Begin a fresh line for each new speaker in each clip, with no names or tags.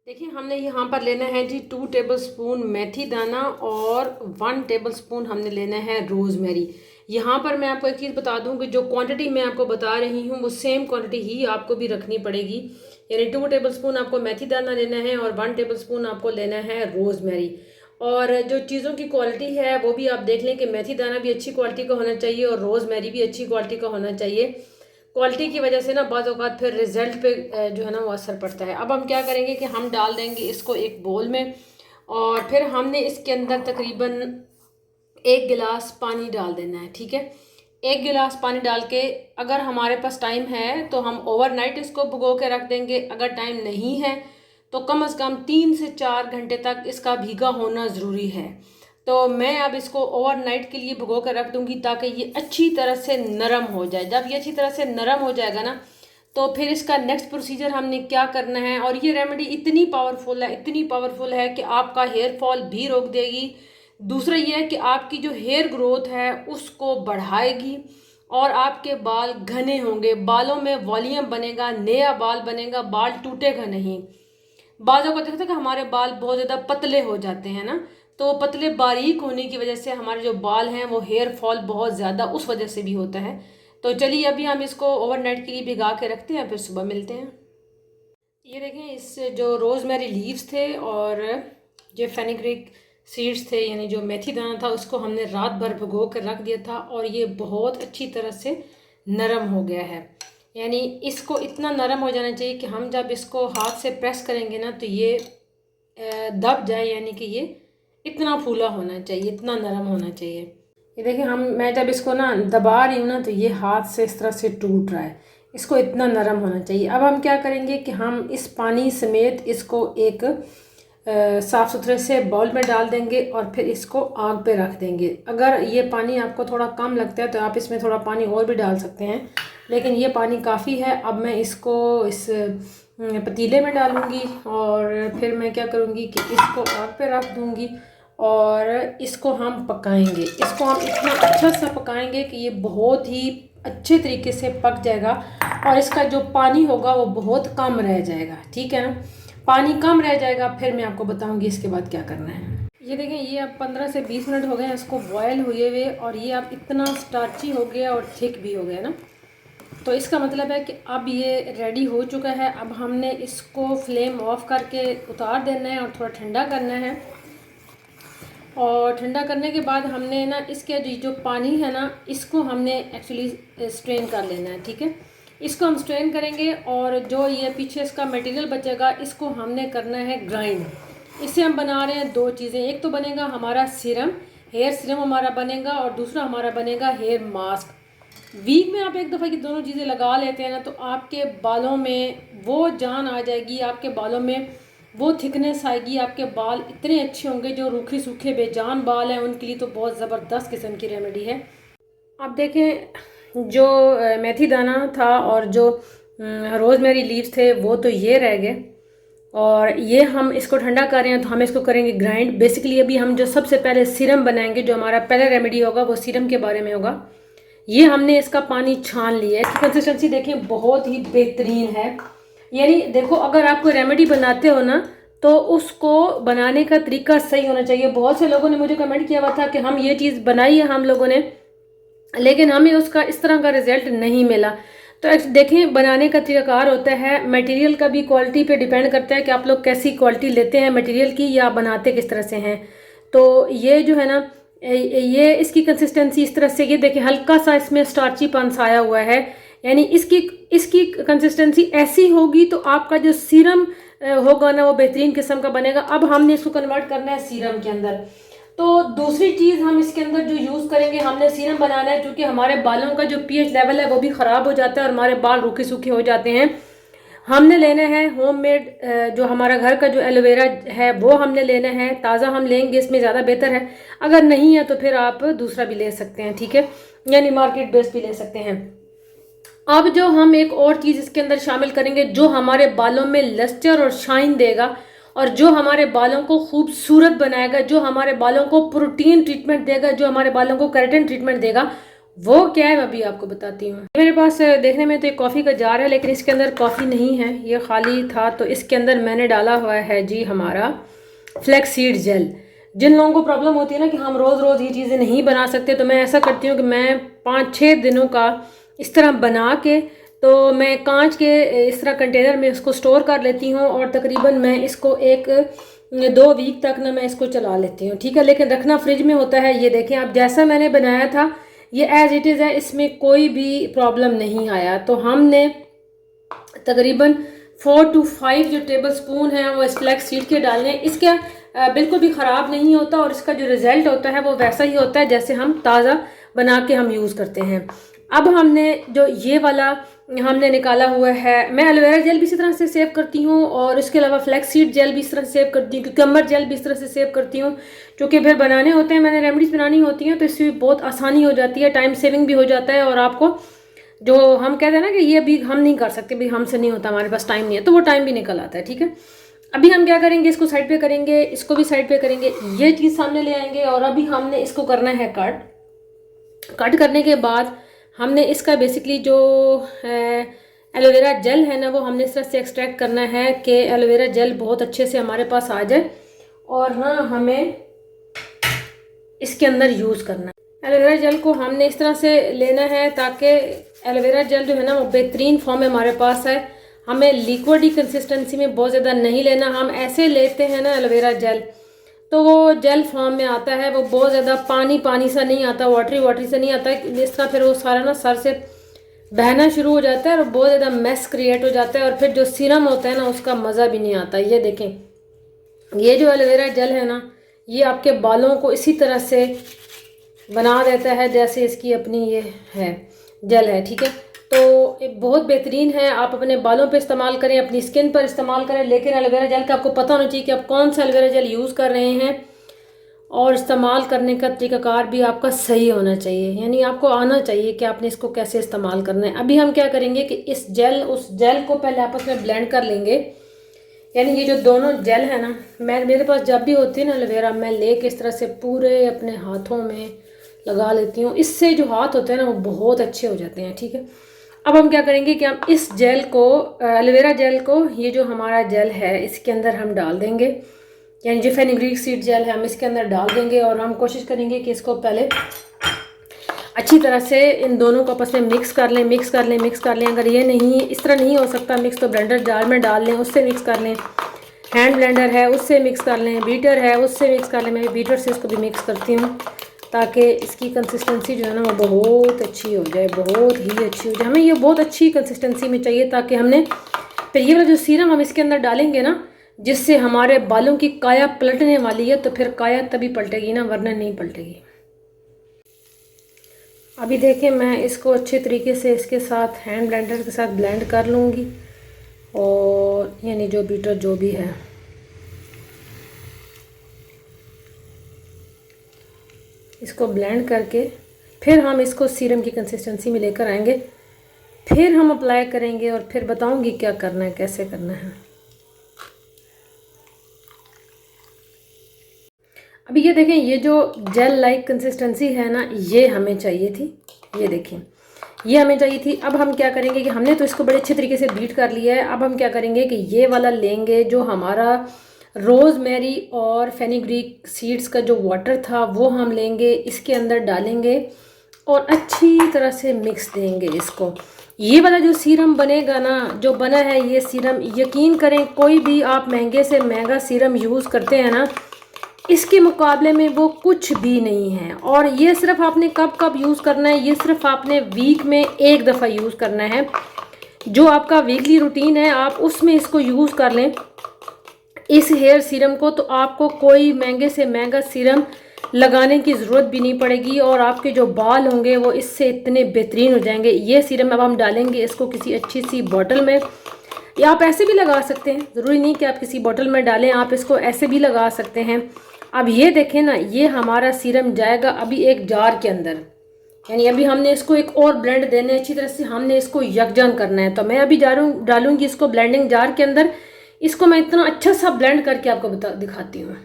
देखिए हमने यहाँ पर लेना है जी 2 टेबलस्पून मेथी दाना और 1 टेबलस्पून हमने लेना है रोज़मेरी। यहाँ पर मैं आपको एक चीज़ बता दूँ कि जो क्वांटिटी मैं आपको बता रही हूँ वो सेम क्वांटिटी ही आपको भी रखनी पड़ेगी। यानी 2 टेबलस्पून आपको मेथी दाना लेना है और 1 टेबलस्पून आपको लेना है रोज़मेरी। और जो चीज़ों की क्वालिटी है वो भी आप देख लें कि मेथी दाना भी अच्छी क्वालिटी का होना चाहिए और रोज़मेरी भी अच्छी क्वालिटी का होना चाहिए। क्वालिटी की वजह से ना बाज़ औक़ात फिर रिज़ल्ट पे जो है ना वो असर पड़ता है। अब हम क्या करेंगे कि हम डाल देंगे इसको एक बोल में और फिर हमने इसके अंदर तकरीबन 1 गिलास पानी डाल देना है। ठीक है, 1 गिलास पानी डाल के अगर हमारे पास टाइम है तो हम ओवरनाइट इसको भिगो के रख देंगे। अगर टाइम नहीं है तो कम से कम 3 से 4 घंटे तक इसका भीगा होना ज़रूरी है। तो मैं अब इसको ओवरनाइट के लिए भिगो कर रख दूंगी ताकि ये अच्छी तरह से नरम हो जाए। जब ये अच्छी तरह से नरम हो जाएगा ना तो फिर इसका नेक्स्ट प्रोसीजर हमने क्या करना है। और ये रेमेडी इतनी पावरफुल है कि आपका हेयर फॉल भी रोक देगी। दूसरा ये है कि आपकी जो हेयर ग्रोथ है उसको बढ़ाएगी और आपके बाल घने होंगे, बालों में वॉल्यूम बनेगा, नया बाल बनेगा, बाल टूटेगा नहीं। बालों को देखते हैं कि हमारे बाल बहुत ज़्यादा पतले हो जाते हैं ना, तो पतले बारीक होने की वजह से हमारे जो बाल हैं वो हेयर फॉल बहुत ज़्यादा उस वजह से भी होता है। तो चलिए अभी हम इसको ओवरनाइट के लिए भिगा के रखते हैं, फिर सुबह मिलते हैं। ये देखें, इस जो रोज़मेरी लीव्स थे और जो फेनिग्रीक सीड्स थे यानी जो मेथी दाना था उसको हमने रात भर भिगो कर रख दिया था और ये बहुत अच्छी तरह से नरम हो गया है। यानी इसको इतना नरम हो जाना चाहिए कि हम जब इसको हाथ से प्रेस करेंगे ना तो ये दब जाए, यानी कि ये इतना फूला होना चाहिए, इतना नरम होना चाहिए। ये देखिए मैं जब इसको ना दबा रही हूँ ना तो ये हाथ से इस तरह से टूट रहा है। इसको इतना नरम होना चाहिए। अब हम क्या करेंगे कि हम इस पानी समेत इसको एक साफ़ सुथरे से बाउल में डाल देंगे और फिर इसको आग पे रख देंगे। अगर ये पानी आपको थोड़ा कम लगता है तो आप इसमें थोड़ा पानी और भी डाल सकते हैं, लेकिन ये पानी काफ़ी है। अब मैं इसको इस पतीले में डालूँगी और फिर मैं क्या करूँगी कि इसको आग पे रख दूँगी और इसको हम पकाएंगे। इसको हम इतना अच्छा सा पकाएंगे कि ये बहुत ही अच्छे तरीके से पक जाएगा और इसका जो पानी होगा वो बहुत कम रह जाएगा। ठीक है ना, पानी कम रह जाएगा, फिर मैं आपको बताऊंगी इसके बाद क्या करना है। ये देखें, ये अब 15 से 20 मिनट हो गए हैं इसको बॉयल हुए हुए और ये अब इतना स्टार्ची हो गया और थिक भी हो गया ना, तो इसका मतलब है कि अब ये रेडी हो चुका है। अब हमने इसको फ्लेम ऑफ करके उतार देना है और थोड़ा ठंडा करना है। और ठंडा करने के बाद हमने ना इसके जो पानी है ना इसको हमने एक्चुअली स्ट्रेन कर लेना है। ठीक है, इसको हम स्ट्रेन करेंगे और जो ये पीछे इसका मटेरियल बचेगा इसको हमने करना है ग्राइंड। इससे हम बना रहे हैं दो चीज़ें, एक तो बनेगा हमारा सीरम, हेयर सीरम हमारा बनेगा और दूसरा हमारा बनेगा हेयर मास्क। वीक में आप एक दफ़ा की दोनों चीज़ें लगा लेते हैं ना तो आपके बालों में वो जान आ जाएगी, आपके बालों में वो थिकनेस आएगी, आपके बाल इतने अच्छे होंगे। जो रूखे सूखे बेजान बाल हैं उनके लिए तो बहुत ज़बरदस्त किस्म की रेमेडी है। अब देखें, जो मेथी दाना था और जो रोज़मेरी लीव्स थे वो तो ये रह गए और ये हम इसको ठंडा कर रहे हैं तो हम इसको करेंगे ग्राइंड। बेसिकली अभी हम जो सबसे पहले सीरम बनाएंगे, जो हमारा पहला रेमेडी होगा वो सीरम के बारे में होगा। ये हमने इसका पानी छान लिया है। इसकी कंसिस्टेंसी देखें बहुत ही बेहतरीन है। यानी देखो, अगर आप कोई रेमेडी बनाते हो ना तो उसको बनाने का तरीका सही होना चाहिए। बहुत से लोगों ने मुझे कमेंट किया हुआ था कि हम ये चीज़ बनाई है हम लोगों ने, लेकिन हमें उसका इस तरह का रिजल्ट नहीं मिला। तो देखें, बनाने का तरीकाकार होता है, मटेरियल का भी क्वालिटी पे डिपेंड करता है कि आप लोग कैसी क्वालिटी लेते हैं मटेरियल की या बनाते किस तरह से हैं। तो ये जो है ना, ये इसकी कंसिस्टेंसी इस तरह से, ये देखें हल्का सा इसमें स्टार्चीपन आया हुआ है। यानी इसकी कंसिस्टेंसी ऐसी होगी तो आपका जो सीरम होगा ना वो बेहतरीन किस्म का बनेगा। अब हमने इसको कन्वर्ट करना है सीरम के अंदर। तो दूसरी चीज़ हम इसके अंदर जो यूज़ करेंगे, हमने सीरम बनाना है क्योंकि हमारे बालों का जो पीएच लेवल है वो भी ख़राब हो जाता है और हमारे बाल रूखे सूखे हो जाते हैं। हमने लेना है होममेड, जो हमारा घर का जो एलोवेरा है वो हमने लेना है, ताज़ा हम लेंगे, इसमें ज़्यादा बेहतर है। अगर नहीं है तो फिर आप दूसरा भी ले सकते हैं। ठीक है, यानी मार्केट बेस्ड भी ले सकते हैं। अब जो हम एक और चीज़ इसके अंदर शामिल करेंगे जो हमारे बालों में लस्टर और शाइन देगा और जो हमारे बालों को खूबसूरत बनाएगा, जो हमारे बालों को प्रोटीन ट्रीटमेंट देगा, जो हमारे बालों को केराटिन ट्रीटमेंट देगा, वो क्या है मैं अभी आपको बताती हूँ। मेरे पास देखने में तो एक कॉफ़ी का जार है, लेकिन इसके अंदर कॉफ़ी नहीं है, ये खाली था। तो इसके अंदर मैंने डाला हुआ है जी हमारा फ्लैक्स सीड जेल। जिन लोगों को प्रॉब्लम होती है ना कि हम रोज़ रोज़ ये चीज़ें नहीं बना सकते, तो मैं ऐसा करती हूँ कि मैं 5-6 दिनों का इस तरह बना के, तो मैं कांच के इस तरह कंटेनर में इसको स्टोर कर लेती हूँ, और तकरीबन मैं इसको 1-2 वीक तक ना मैं इसको चला लेती हूँ, ठीक है। लेकिन रखना फ्रिज में होता है। ये देखें आप, जैसा मैंने बनाया था ये एज इट इज़ है, इसमें कोई भी प्रॉब्लम नहीं आया। तो हमने तकरीबन 4 to 5 जो टेबल स्पून है वो इस फ्लैक्स सीड के डालने। इसका बिल्कुल भी ख़राब नहीं होता, और इसका जो रिज़ल्ट होता है वो वैसा ही होता है जैसे हम ताज़ा बना के हम यूज़ करते हैं। अब हमने जो ये वाला हमने निकाला हुआ है, मैं एलोवेरा जेल भी इसी तरह से सेव करती हूँ, और इसके अलावा फ्लैक्स सीड जेल भी इस तरह से सेव करती हूँ, क्यूकम्बर जेल भी इस तरह से सेव करती हूँ। क्योंकि फिर बनाने होते हैं, मैंने रेमडीज़ बनानी होती हैं, तो इससे बहुत आसानी हो जाती है, टाइम सेविंग भी हो जाता है। और आपको जो हम कहते हैं ना कि ये अभी हम नहीं कर सकते, भाई हमसे नहीं होता, हमारे पास टाइम नहीं है, तो वो टाइम भी निकल आता है, ठीक है। अभी हम क्या करेंगे, इसको साइड पे करेंगे, इसको भी साइड पे करेंगे, ये चीज़ सामने ले आएंगे, और अभी हमने इसको करना है कट करने के बाद हमने इसका बेसिकली जो एलोवेरा जेल है ना, वो हमने इस तरह से एक्सट्रैक्ट करना है कि एलोवेरा जेल बहुत अच्छे से हमारे पास आ जाए, और ना हमें इसके अंदर यूज़ करना है। एलोवेरा जेल को हमने इस तरह से लेना है ताकि एलोवेरा जेल जो है ना वो बेहतरीन फॉर्म में हमारे पास है। हमें लिक्विड ही कंसिस्टेंसी में बहुत ज़्यादा नहीं लेना। हम ऐसे लेते हैं ना एलोवेरा जेल, तो वो जेल फॉर्म में आता है, वो बहुत ज़्यादा पानी सा नहीं आता, वाटरी सा नहीं आता। इस तरह फिर वो सारा ना सर से बहना शुरू हो जाता है, और बहुत ज़्यादा मेस क्रिएट हो जाता है, और फिर जो सीरम होता है ना उसका मज़ा भी नहीं आता। ये देखें, ये जो एलोवेरा जेल है ना, ये आपके बालों को इसी तरह से बना देता है जैसे इसकी अपनी ये है जेल है, ठीक है। तो बहुत बेहतरीन है, आप अपने बालों पे इस्तेमाल करें, अपनी स्किन पर इस्तेमाल करें, लेकिन एलोवेरा जेल का आपको पता होना चाहिए कि आप कौन सा एलोवेरा जेल यूज़ कर रहे हैं, और इस्तेमाल करने का तरीकाकार भी आपका सही होना चाहिए, यानी आपको आना चाहिए कि आपने इसको कैसे इस्तेमाल करना है। अभी हम क्या करेंगे कि उस जेल को पहले आपस में ब्लेंड कर लेंगे। यानी ये जो दोनों जेल है ना, मेरे पास जब भी होती है ना एलोवेरा, मैं लेके इस तरह से पूरे अपने हाथों में लगा लेती हूँ। इससे जो हाथ होते हैं ना वो बहुत अच्छे हो जाते हैं, ठीक है। अब हम क्या करेंगे कि हम इस जेल को, एलोवेरा जेल को, ये जो हमारा जेल है इसके अंदर हम डाल देंगे, यानी जो फेनुग्रीक सीड जेल है हम इसके अंदर डाल देंगे, और हम कोशिश करेंगे कि इसको पहले अच्छी तरह से इन दोनों को आपस में मिक्स कर लें। अगर ये नहीं, इस तरह नहीं हो सकता मिक्स, तो ब्लेंडर जार में डाल लें, उससे मिक्स कर लें। हैंड ब्लेंडर है उससे मिक्स कर लें, बीटर है उससे मिक्स कर लें। मैं बीटर से इसको भी मिक्स करती हूँ ताकि इसकी कंसिस्टेंसी जो है ना वो बहुत अच्छी हो जाए, बहुत ही अच्छी हो जाए। हमें ये बहुत अच्छी कंसिस्टेंसी में चाहिए, ताकि हमने फिर ये वाला जो सीरम हम इसके अंदर डालेंगे ना, जिससे हमारे बालों की काया पलटने वाली है, तो फिर काया तभी पलटेगी ना, वरना नहीं पलटेगी। अभी देखें, मैं इसको अच्छे तरीके से इसके साथ हैंड ब्लेंडर के साथ ब्लेंड कर लूँगी, और यानी जो बीटर जो भी है इसको ब्लेंड करके फिर हम इसको सीरम की कंसिस्टेंसी में लेकर आएंगे, फिर हम अप्लाई करेंगे, और फिर बताऊंगी क्या करना है, कैसे करना है। अभी ये देखें, ये जो जेल लाइक कंसिस्टेंसी है ना, ये हमें चाहिए थी। ये देखें, ये हमें चाहिए थी। अब हम क्या करेंगे कि हमने तो इसको बड़े अच्छे तरीके से बीट कर लिया है। अब हम क्या करेंगे कि ये वाला लेंगे, जो हमारा रोज़मेरी और फेनुग्रीक सीड्स का जो वाटर था वो हम लेंगे, इसके अंदर डालेंगे, और अच्छी तरह से मिक्स देंगे इसको। ये वाला जो सीरम बनेगा ना, जो बना है ये सीरम, यकीन करें कोई भी आप महंगे से महंगा सीरम यूज़ करते हैं ना, इसके मुकाबले में वो कुछ भी नहीं है। और ये सिर्फ आपने कब कब यूज़ करना है, ये सिर्फ आपने वीक में एक दफ़ा यूज़ करना है। जो आपका वीकली रूटीन है आप उसमें इसको यूज़ कर लें, इस हेयर सीरम को, तो आपको कोई महंगे से महंगा सीरम लगाने की ज़रूरत भी नहीं पड़ेगी, और आपके जो बाल होंगे वो इससे इतने बेहतरीन हो जाएंगे। ये सीरम अब हम डालेंगे इसको किसी अच्छी सी बॉटल में, या आप ऐसे भी लगा सकते हैं, ज़रूरी नहीं कि आप किसी बॉटल में डालें, आप इसको ऐसे भी लगा सकते हैं। अब ये देखें ना, ये हमारा सीरम जाएगा अभी एक जार के अंदर, यानी अभी हमने इसको एक और ब्लेंड देना है, अच्छी तरह से हमने इसको यकजन करना है। तो मैं अभी डालूंगी इसको ब्लेंडिंग जार के अंदर। इसको मैं इतना अच्छा सा ब्लेंड करके आपको दिखाती हूँ।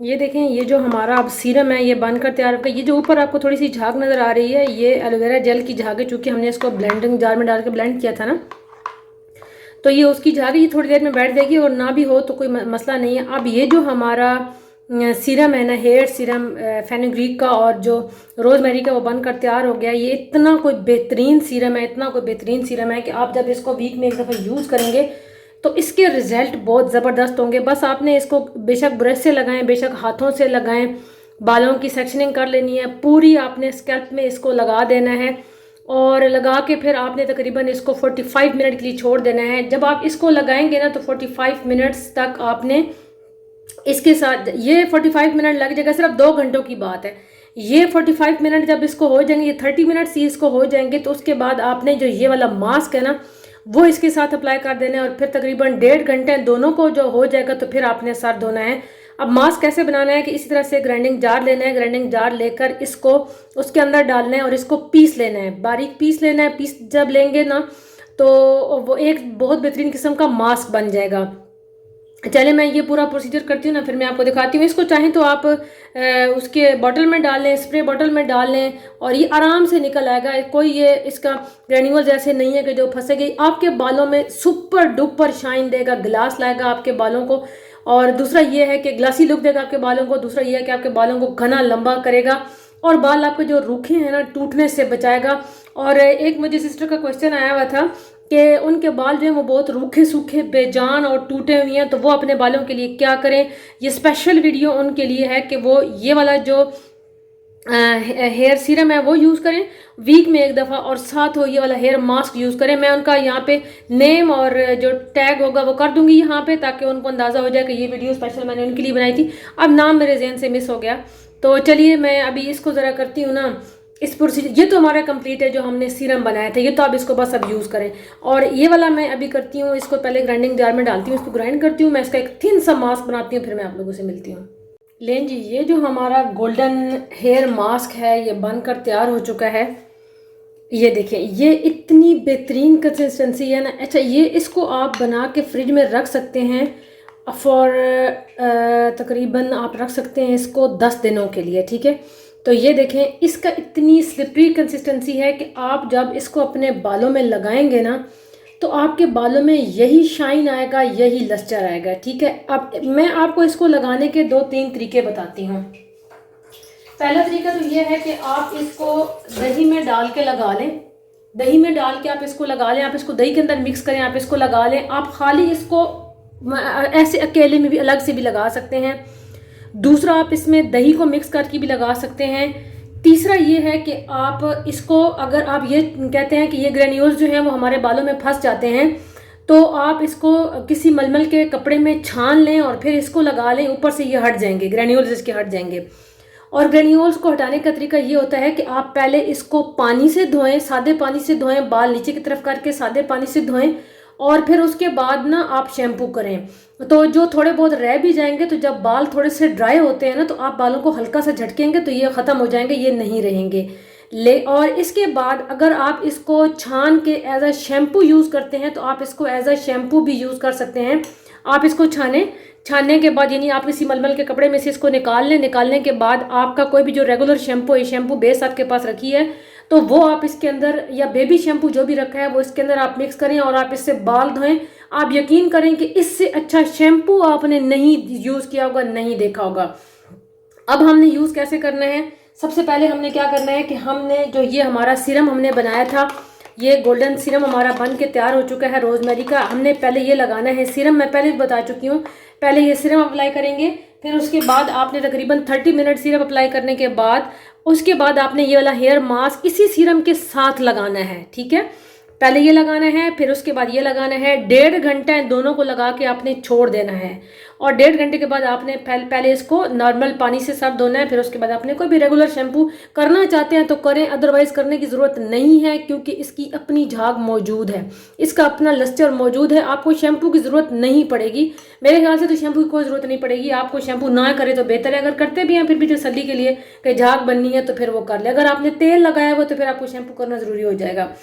ये देखें, ये जो हमारा अब सीरम है ये बनकर तैयार होगा। ये जो ऊपर आपको थोड़ी सी झाग नज़र आ रही है, ये एलोवेरा जेल की झाग है, चूँकि हमने इसको ब्लेंडिंग जार में डाल के ब्लेंड किया था ना, तो ये उसकी झाग है। ये थोड़ी देर में बैठ जाएगी, और ना भी हो तो कोई मसला नहीं है। अब ये जो हमारा सीरम है ना, हेयर सीरम फेनुग्रीक का और जो रोज़मेरी का, वो बनकर तैयार हो गया। ये इतना कोई बेहतरीन सीरम है, इतना कोई बेहतरीन सीरम है कि आप जब इसको वीक में एक दफ़ा यूज़ करेंगे तो इसके रिज़ल्ट बहुत ज़बरदस्त होंगे। बस आपने इसको बेशक ब्रश से लगाएं, बेशक हाथों से लगाएं, बालों की सेक्शनिंग कर लेनी है पूरी, आपने स्कैल्प में इसको लगा देना है, और लगा के फिर आपने तकरीबन इसको 45 मिनट के लिए छोड़ देना है। जब आप इसको लगाएंगे ना तो 45 मिनट्स तक आपने इसके साथ, ये 45 मिनट लग जाएगा, सिर्फ 2 घंटों की बात है। ये 45 मिनट जब इसको हो जाएंगे, ये 30 मिनट्स ही इसको हो जाएंगे, तो उसके बाद आपने जो ये वाला मास्क है ना वो इसके साथ अप्लाई कर देना है, और फिर तकरीबन 1.5 घंटे दोनों को जो हो जाएगा तो फिर आपने सर धोना है। अब मास्क कैसे बनाना है कि इसी तरह से ग्राइंडिंग जार लेना है, ग्राइंडिंग जार लेकर इसको उसके अंदर डालना है और इसको पीस लेना है, बारीक पीस लेना है। पीस जब लेंगे ना तो वो एक बहुत बेहतरीन किस्म का मास्क बन जाएगा। चले मैं ये पूरा प्रोसीजर करती हूँ ना, फिर मैं आपको दिखाती हूँ। इसको चाहें तो आप उसके बॉटल में डाल लें, स्प्रे बॉटल में डाल लें, और ये आराम से निकल आएगा। कोई ये इसका ग्रेन्यूल्स ऐसे नहीं है कि जो फंसेगी। आपके बालों में सुपर डुपर शाइन देगा, ग्लास लाएगा आपके बालों को। और दूसरा ये है कि ग्लासी लुक देगा आपके बालों को। दूसरा ये है कि आपके बालों को घना लंबा करेगा, और बाल आपके जो रूखे हैं ना टूटने से बचाएगा। और एक मुझे सिस्टर का क्वेश्चन आया हुआ था कि उनके बाल जो हैं वो बहुत रूखे सूखे बेजान और टूटे हुए हैं, तो वो अपने बालों के लिए क्या करें। ये स्पेशल वीडियो उनके लिए है कि वो ये वाला जो हेयर सीरम है वो यूज़ करें वीक में एक दफ़ा, और साथ हो ये वाला हेयर मास्क यूज़ करें। मैं उनका यहाँ पे नेम और जो टैग होगा वो कर दूंगी यहाँ पे, ताकि उनको अंदाज़ा हो जाए कि ये वीडियो स्पेशल मैंने उनके लिए बनाई थी। अब नाम मेरे जहन से मिस हो गया, तो चलिए मैं अभी इसको ज़रा करती हूँ ना इस प्रोसीजर। ये तो हमारा कंप्लीट है जो हमने सीरम बनाया था, ये तो आप इसको बस अब यूज़ करें। और ये वाला मैं अभी करती हूँ, इसको पहले ग्राइंडिंग जार में डालती हूँ, इसको ग्राइंड करती हूँ, मैं इसका एक थिन सा मास्क बनाती हूँ, फिर मैं आप लोगों से मिलती हूँ। लें जी, ये जो हमारा गोल्डन हेयर मास्क है ये बनकर तैयार हो चुका है। ये देखें, ये इतनी बेहतरीन कंसिस्टेंसी है ना। अच्छा, ये इसको आप बना के फ्रिज में रख सकते हैं फॉर तकरीबन आप रख सकते हैं इसको 10 दिनों के लिए, ठीक है। तो ये देखें, इसका इतनी स्लिपरी कंसिस्टेंसी है कि आप जब इसको अपने बालों में लगाएंगे ना तो आपके बालों में यही शाइन आएगा, यही लस्टर आएगा, ठीक है। अब मैं आपको इसको लगाने के 2-3 तरीके बताती हूँ। पहला तरीका तो ये है कि आप इसको दही में डाल के लगा लें। दही में डाल के आप इसको लगा लें, आप इसको दही के अंदर मिक्स करें, आप इसको लगा लें। आप खाली इसको ऐसे अकेले में भी अलग से भी लगा सकते हैं। दूसरा, आप इसमें दही को मिक्स करके भी लगा सकते हैं। तीसरा ये है कि आप इसको, अगर आप ये कहते हैं कि ये ग्रेन्यूल्स जो हैं वो हमारे बालों में फंस जाते हैं, तो आप इसको किसी मलमल के कपड़े में छान लें और फिर इसको लगा लें, ऊपर से ये हट जाएंगे, ग्रेन्यूल्स इसके हट जाएंगे। और ग्रेन्यूल्स को हटाने का तरीका ये होता है कि आप पहले इसको पानी से धोएं, सादे पानी से धोएं, बाल नीचे की तरफ करके सादे पानी से धोएं, और फिर उसके बाद ना आप शैम्पू करें। तो जो थोड़े बहुत रह भी जाएंगे, तो जब बाल थोड़े से ड्राई होते हैं ना तो आप बालों को हल्का सा झटकेंगे तो ये ख़त्म हो जाएंगे, ये नहीं रहेंगे। और इसके बाद अगर आप इसको छान के एज अ शैम्पू यूज़ करते हैं तो आप इसको एज अ शैम्पू भी यूज़ कर सकते हैं। आप इसको छानने के बाद, यानी आप किसी मलमल के कपड़े में से इसको निकाल लें। निकालने के बाद आपका कोई भी जो रेगुलर शैम्पू है, शैम्पू बेस आपके पास रखी है, तो वो आप इसके अंदर, या बेबी शैम्पू जो भी रखा है वो इसके अंदर आप मिक्स करें और आप इससे बाल धोएं। आप यकीन करें कि इससे अच्छा शैम्पू आपने नहीं यूज़ किया होगा, नहीं देखा होगा। अब हमने यूज़ कैसे करना है, सबसे पहले हमने क्या करना है कि हमने जो ये हमारा सीरम हमने बनाया था, ये गोल्डन सीरम हमारा बन के तैयार हो चुका है रोज़मेरी का। हमने पहले ये लगाना है सीरम, मैं पहले भी बता चुकी हूँ। पहले ये सीरम अप्लाई करेंगे, फिर उसके बाद आपने तकरीबन 30 मिनट सीरम अप्लाई करने के बाद उसके बाद आपने ये वाला हेयर मास्क इसी सीरम के साथ लगाना है, ठीक है। पहले ये लगाना है, फिर उसके बाद ये लगाना है। 1.5 घंटा दोनों को लगा के आपने छोड़ देना है, और 1.5 घंटे के बाद आपने पहले इसको नॉर्मल पानी से सर धोना है। फिर उसके बाद आपने कोई भी रेगुलर शैम्पू करना चाहते हैं तो करें, अदरवाइज़ करने की ज़रूरत नहीं है, क्योंकि इसकी अपनी झाग मौजूद है, इसका अपना लस्टर मौजूद है। आपको शैम्पू की ज़रूरत नहीं पड़ेगी, मेरे ख्याल से तो शैम्पू की कोई ज़रूरत नहीं पड़ेगी। आपको शैम्पू ना करे तो बेहतर है। अगर करते भी हैं फिर भी तसल्ली के लिए कि झाग बननी है तो फिर वो कर ले। अगर आपने तेल लगाया हुआ तो फिर आपको शैम्पू करना ज़रूरी हो जाएगा।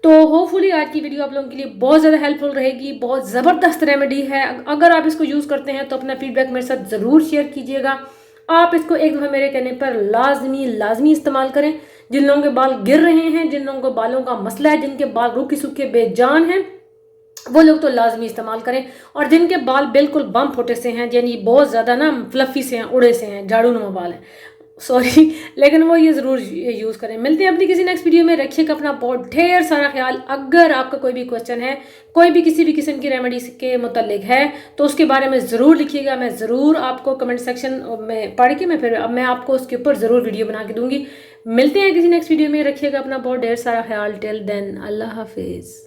तो होपफुली आज की वीडियो आप लोगों के लिए बहुत ज़्यादा हेल्पफुल रहेगी, बहुत ज़बरदस्त रेमेडी है। अगर आप इसको यूज़ करते हैं तो अपना फीडबैक मेरे साथ ज़रूर शेयर कीजिएगा। आप इसको एक दफ़ा मेरे कहने पर लाजमी इस्तेमाल करें। जिन लोगों के बाल गिर रहे हैं, जिन लोगों को बालों का मसला है, जिनके बाल रूखे सूखे बेजान हैं, वो लोग तो लाजमी इस्तेमाल करें। और जिनके बाल बिल्कुल बम फोटे से हैं, यानी बहुत ज़्यादा ना फ्लफी से हैं, उड़े से हैं, झाड़ू नुमा बाल हैं, सॉरी, लेकिन वो ये ज़रूर यूज़ करें। मिलते हैं अपनी किसी नेक्स्ट वीडियो में। रखिएगा अपना बहुत ढेर सारा ख्याल। अगर आपका कोई भी क्वेश्चन है, कोई भी किसी भी किस्म की रेमेडीज के मुतल्लिक है, तो उसके बारे में ज़रूर लिखिएगा। मैं ज़रूर आपको कमेंट सेक्शन में पढ़ के मैं आपको उसके ऊपर ज़रूर वीडियो बना के दूँगी। मिलते हैं किसी नेक्स्ट वीडियो में। रखिएगा अपना बहुत ढेर सारा ख्याल। टिल देन, अल्लाह हाफिज़।